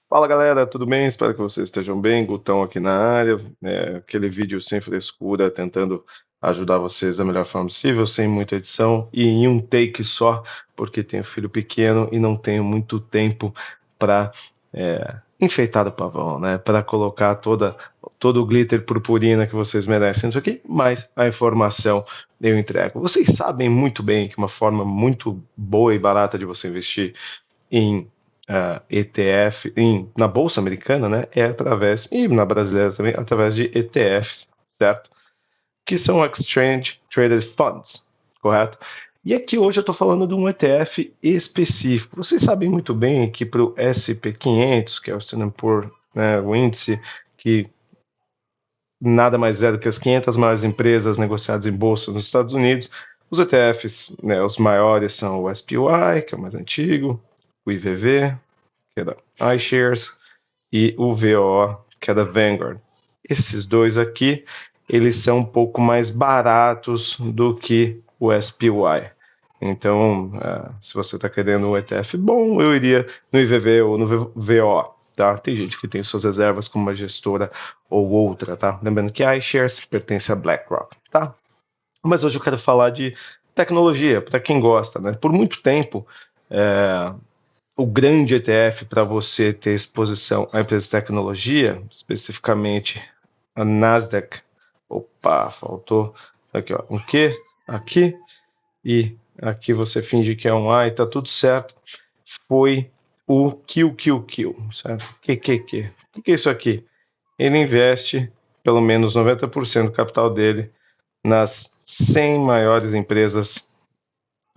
Fala galera, tudo bem? Espero que vocês estejam bem. Gutão aqui na área. Aquele vídeo sem frescura, tentando ajudar vocês da melhor forma possível, sem muita edição e em um take só, porque tenho filho pequeno e não tenho muito tempo para enfeitar o pavão, né? Para colocar todo o glitter purpurina que vocês merecem isso aqui, mas a informação eu entrego. Vocês sabem muito bem que uma forma muito boa e barata de você investir em ETF, na Bolsa Americana, né, é através, e na brasileira também, através de ETFs, certo? Que são Exchange Traded Funds, correto? E aqui hoje eu estou falando de um ETF específico. Vocês sabem muito bem que para o SP500, que é o Standard Poor's, né, o índice que nada mais é do que as 500 maiores empresas negociadas em bolsa nos Estados Unidos, os ETFs, né, os maiores são o SPY, que é o mais antigo, o IVV, que é da iShares, e o VOO, que é da Vanguard. Esses dois aqui, eles são um pouco mais baratos do que o SPY. Então, se você está querendo um ETF bom, eu iria no IVV ou no VO. Tá? Tem gente que tem suas reservas com uma gestora ou outra. Tá? Lembrando que a iShares pertence a BlackRock. Tá? Mas hoje eu quero falar de tecnologia, para quem gosta. Né? Por muito tempo, o grande ETF para você ter exposição a empresas de tecnologia, especificamente a Nasdaq. Opa, faltou aqui, ó, um Q aqui e aqui você finge que é um A e tá tudo certo. Foi o QQQ, certo? QQQ. O que é isso aqui? Ele investe pelo menos 90% do capital dele nas 100 maiores empresas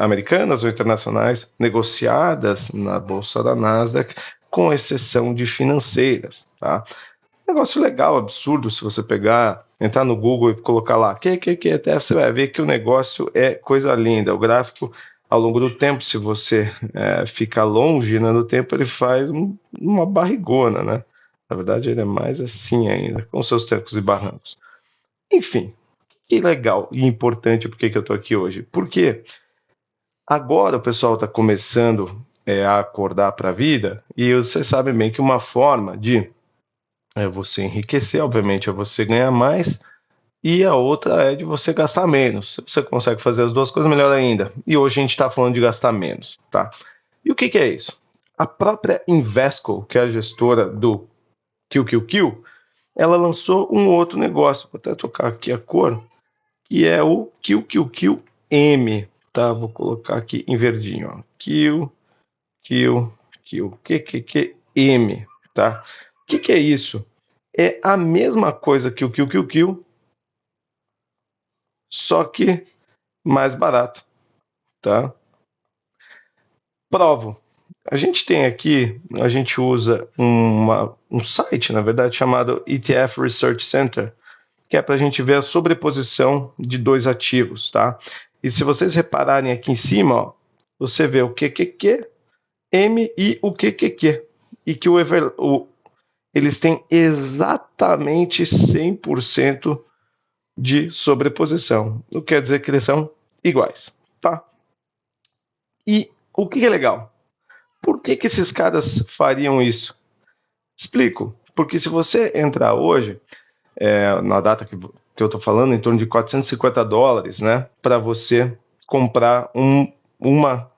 americanas ou internacionais negociadas na bolsa da Nasdaq, com exceção de financeiras, tá? Negócio legal, absurdo, se você pegar, entrar no Google e colocar lá que até você vai ver que o negócio é coisa linda. O gráfico, ao longo do tempo, se você ficar longe, né, no tempo, ele faz uma barrigona, né? Na verdade, ele é mais assim ainda, com seus trancos e barrancos. Enfim, que legal e importante porque que eu estou aqui hoje. Porque agora o pessoal está começando a acordar para a vida e vocês sabem bem que uma forma de você enriquecer, obviamente, é você ganhar mais e a outra é de você gastar menos. Se você consegue fazer as duas coisas, melhor ainda. E hoje a gente está falando de gastar menos, tá? E o que é isso? A própria Invesco, que é a gestora do QQQ, ela lançou um outro negócio, vou até tocar aqui a cor, que é o QQQM, tá? Vou colocar aqui em verdinho, ó. QQQM, tá? O que é isso? É a mesma coisa que o QQQ, só que mais barato, tá? Provo. A gente tem aqui, a gente usa um site, na verdade, chamado ETF Research Center, que é para a gente ver a sobreposição de dois ativos, tá? E se vocês repararem aqui em cima, ó, você vê o QQQ, M e o QQQ. E que eles têm exatamente 100% de sobreposição. O que quer dizer que eles são iguais, tá? E o que é legal? Por que esses caras fariam isso? Explico. Porque se você entrar hoje, na data que eu estou falando, em torno de US$ 450, né, para você comprar uma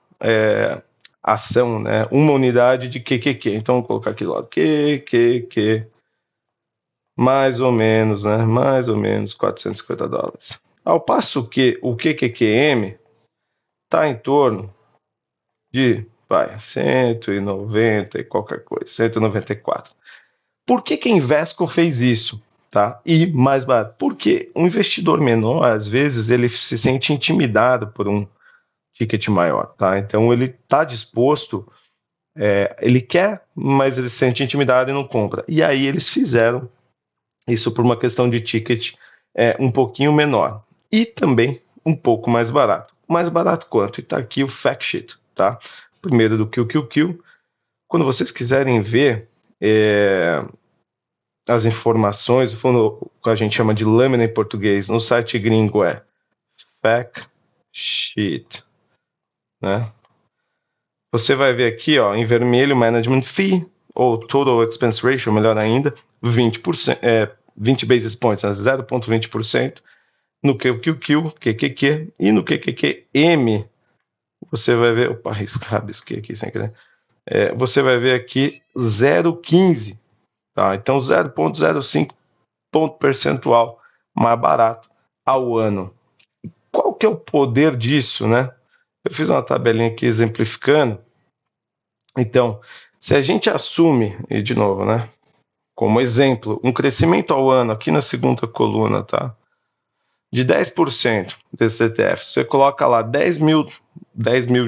ação, né, uma unidade de QQQ. Então, vou colocar aqui do lado, QQQ, mais ou menos, né, mais ou menos US$ 450. Ao passo que o QQQM está em torno de, 190 e qualquer coisa, 194. Por que a Invesco fez isso? Tá? E mais barato. Porque um investidor menor, às vezes, ele se sente intimidado por um ticket maior. Tá? Então, ele está disposto, ele quer, mas ele se sente intimidado e não compra. E aí eles fizeram isso por uma questão de ticket um pouquinho menor. E também um pouco mais barato. Mais barato quanto? E está aqui o fact sheet. Tá? Primeiro do QQQ. Quando vocês quiserem ver as informações, o que a gente chama de lâmina em português, no site gringo é fact sheet, né? Você vai ver aqui, ó, em vermelho, management fee, ou Total Expense Ratio, melhor ainda, 20%, 20 basis points, né, 0,20%, no QQQ e no QQQM, você vai ver, opa, rabisquei aqui sem querer, você vai ver aqui 0,15, tá? Então 0,05 ponto percentual mais barato ao ano. Qual que é o poder disso, né? Eu fiz uma tabelinha aqui exemplificando. Então, se a gente assume, e de novo, né, como exemplo, um crescimento ao ano aqui na segunda coluna, tá? De 10% desse ETF, você coloca lá 10 mil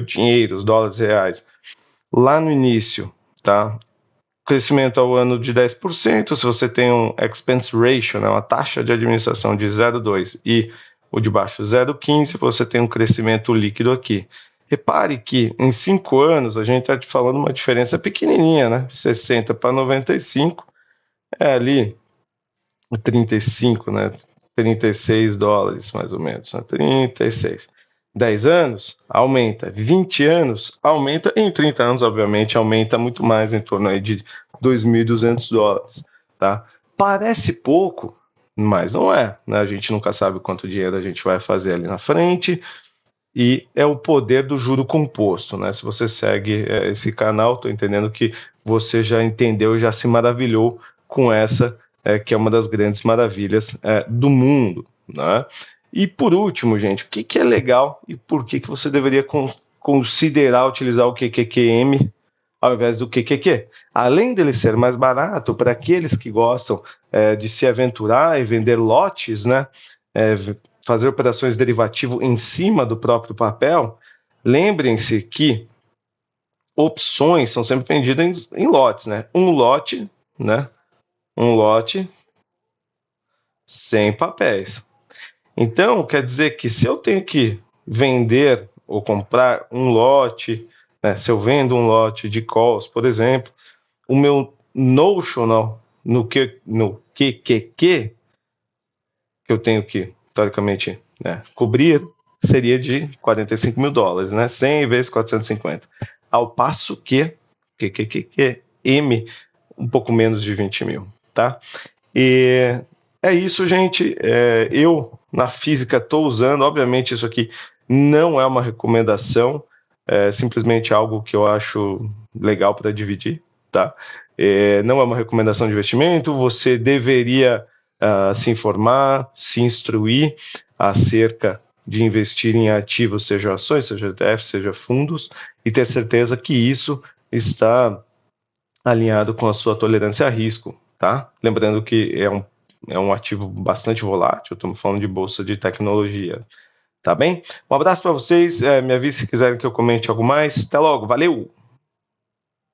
dinheiros, dólares, reais, lá no início, tá? Crescimento ao ano de 10%, se você tem um expense ratio, né, uma taxa de administração de 0,2 e o de baixo 0,15, você tem um crescimento líquido aqui. Repare que em 5 anos a gente está falando uma diferença pequenininha, né? 60 para 95 é ali 35, né? 36 dólares mais ou menos, né? 36. 10 anos, aumenta. 20 anos, aumenta. Em 30 anos, obviamente, aumenta muito mais, em torno aí de 2.200 dólares. Tá? Parece pouco, mas não é. Né? A gente nunca sabe quanto dinheiro a gente vai fazer ali na frente. E é o poder do juro composto. Né? Se você segue esse canal, estou entendendo que você já entendeu, já se maravilhou com essa, que é uma das grandes maravilhas do mundo. Né? E por último, gente, o que é legal e por que você deveria considerar utilizar o QQQM ao invés do QQQ? Além dele ser mais barato, para aqueles que gostam de se aventurar e vender lotes, né, fazer operações derivativo em cima do próprio papel, lembrem-se que opções são sempre vendidas em lotes, né? Um lote sem papéis. Então, quer dizer que se eu tenho que vender ou comprar um lote, né, se eu vendo um lote de calls, por exemplo, o meu notional no QQQ, que eu tenho que, teoricamente, cobrir, seria de 45 mil dólares, né? 100 vezes 450. Ao passo que QQQM, um pouco menos de 20 mil, tá? E é isso, gente. Eu, na física, estou usando. Obviamente, isso aqui não é uma recomendação, é simplesmente algo que eu acho legal para dividir, tá? Não é uma recomendação de investimento. Você deveria se informar, se instruir acerca de investir em ativos, seja ações, seja ETFs, seja fundos, e ter certeza que isso está alinhado com a sua tolerância a risco, tá? Lembrando que é um ativo bastante volátil, estamos falando de bolsa de tecnologia, tá bem? Um abraço para vocês, me avise se quiserem que eu comente algo mais, até logo, valeu!